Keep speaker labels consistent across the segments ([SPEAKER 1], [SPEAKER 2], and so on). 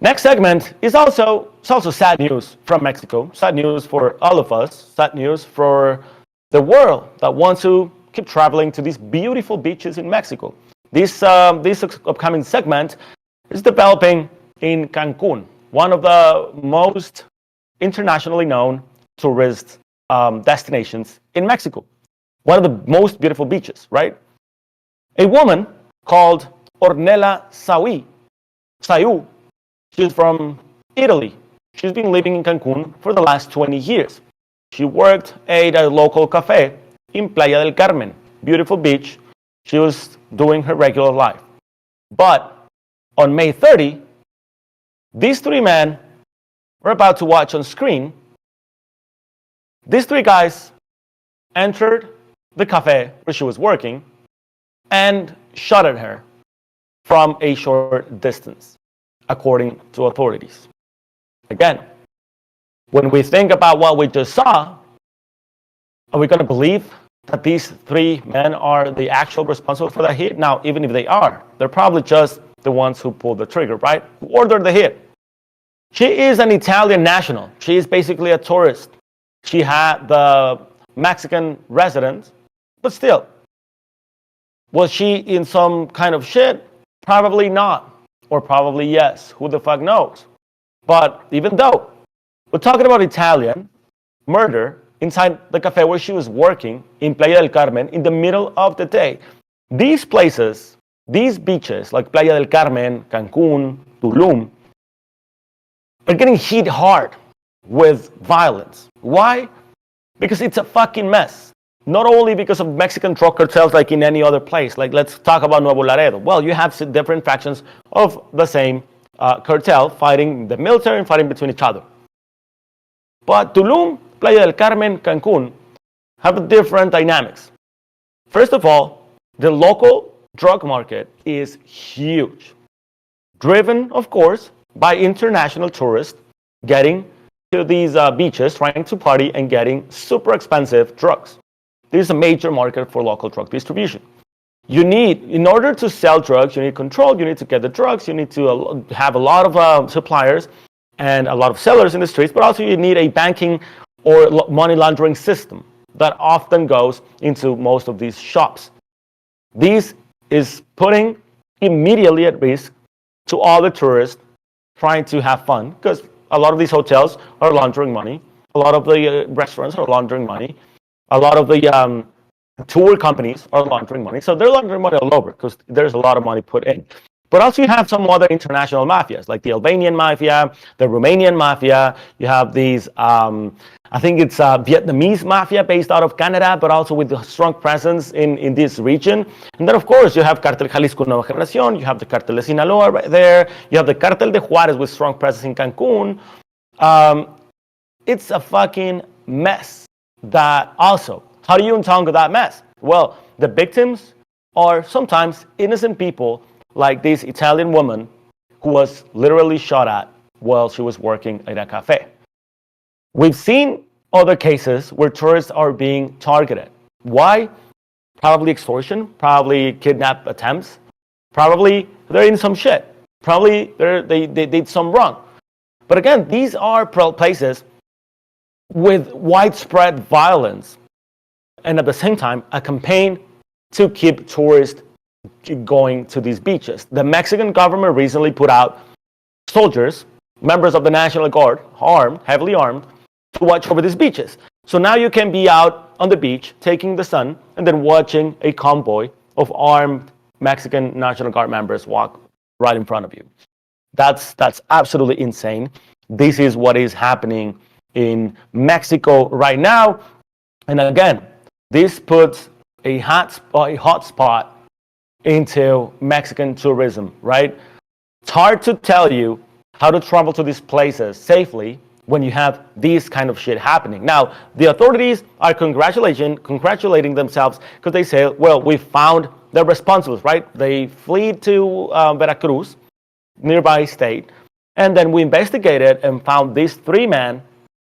[SPEAKER 1] Next segment is also sad news from Mexico. Sad news for all of us. Sad news for the world that wants to keep traveling to these beautiful beaches in Mexico. This upcoming segment is developing in Cancun, one of the most internationally known tourist destinations in Mexico. One of the most beautiful beaches, right? A woman called Ornella Sayu. She's from Italy. She's been living in Cancun for the last 20 years. She worked at a local cafe in Playa del Carmen, beautiful beach. She was doing her regular life. But on May 30, these three men were about to watch on screen. These three guys entered the cafe where she was working and shot at her from a short distance, according to authorities. Again, when we think about what we just saw, are we going to believe that these three men are the actual responsible for the hit? Now, even if they are, they're probably just the ones who pulled the trigger, right? Who ordered the hit. She is an Italian national. She is basically a tourist. She had the Mexican residence, but still. Was she in some kind of shit? Probably not. Or probably yes. Who the fuck knows? But even though we're talking about Italian murder inside the cafe where she was working in Playa del Carmen in the middle of the day, these places, these beaches like Playa del Carmen, Cancun, Tulum, are getting hit hard with violence. Why? Because it's a fucking mess. Not only because of Mexican drug cartels like in any other place. Like, let's talk about Nuevo Laredo. Well, you have different factions of the same cartel fighting the military and fighting between each other. But Tulum, Playa del Carmen, Cancun have different dynamics. First of all, the local drug market is huge. Driven, of course, by international tourists getting to these beaches, trying to party and getting super expensive drugs. This is a major market for local drug distribution. In order to sell drugs, you need control, you need to get the drugs, you need to have a lot of suppliers and a lot of sellers in the streets, but also you need a banking or money laundering system that often goes into most of these shops. This is putting immediately at risk to all the tourists trying to have fun, because a lot of these hotels are laundering money, a lot of the restaurants are laundering money, a lot of the tour companies are laundering money. So they're laundering money all over because there's a lot of money put in. But also you have some other international mafias, like the Albanian mafia, the Romanian mafia. You have these, I think it's Vietnamese mafia based out of Canada, but also with a strong presence in this region. And then, of course, you have Cartel Jalisco Nueva Generación. You have the Cartel de Sinaloa right there. You have the Cartel de Juárez with strong presence in Cancun. It's a fucking mess. That also, how do you untangle that mess? Well, the victims are sometimes innocent people like this Italian woman who was literally shot at while she was working at a cafe. We've seen other cases where tourists are being targeted. Why? Probably extortion, probably kidnap attempts, probably they're in some shit, probably they did some wrong. But again, these are places with widespread violence and at the same time a campaign to keep tourists going to these beaches. The Mexican government recently put out soldiers, members of the National Guard, heavily armed, to watch over these beaches. So now you can be out on the beach taking the sun and then watching a convoy of armed Mexican National Guard members walk right in front of you. That's absolutely insane. This is what is happening in Mexico right now. And again, this puts a hot spot into Mexican tourism, right? It's hard to tell you how to travel to these places safely when you have this kind of shit happening. Now, the authorities are congratulating themselves because they say, well, we found the responsibles, right? They fled to Veracruz, nearby state, and then we investigated and found these three men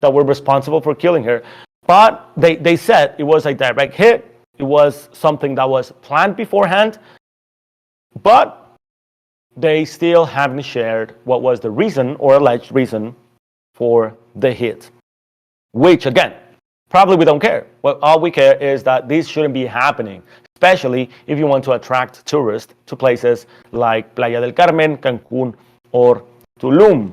[SPEAKER 1] that were responsible for killing her. But they said it was a direct hit. It was something that was planned beforehand. But they still haven't shared what was the reason or alleged reason for the hit. Which, again, probably we don't care. Well, all we care is that this shouldn't be happening, especially if you want to attract tourists to places like Playa del Carmen, Cancun, or Tulum.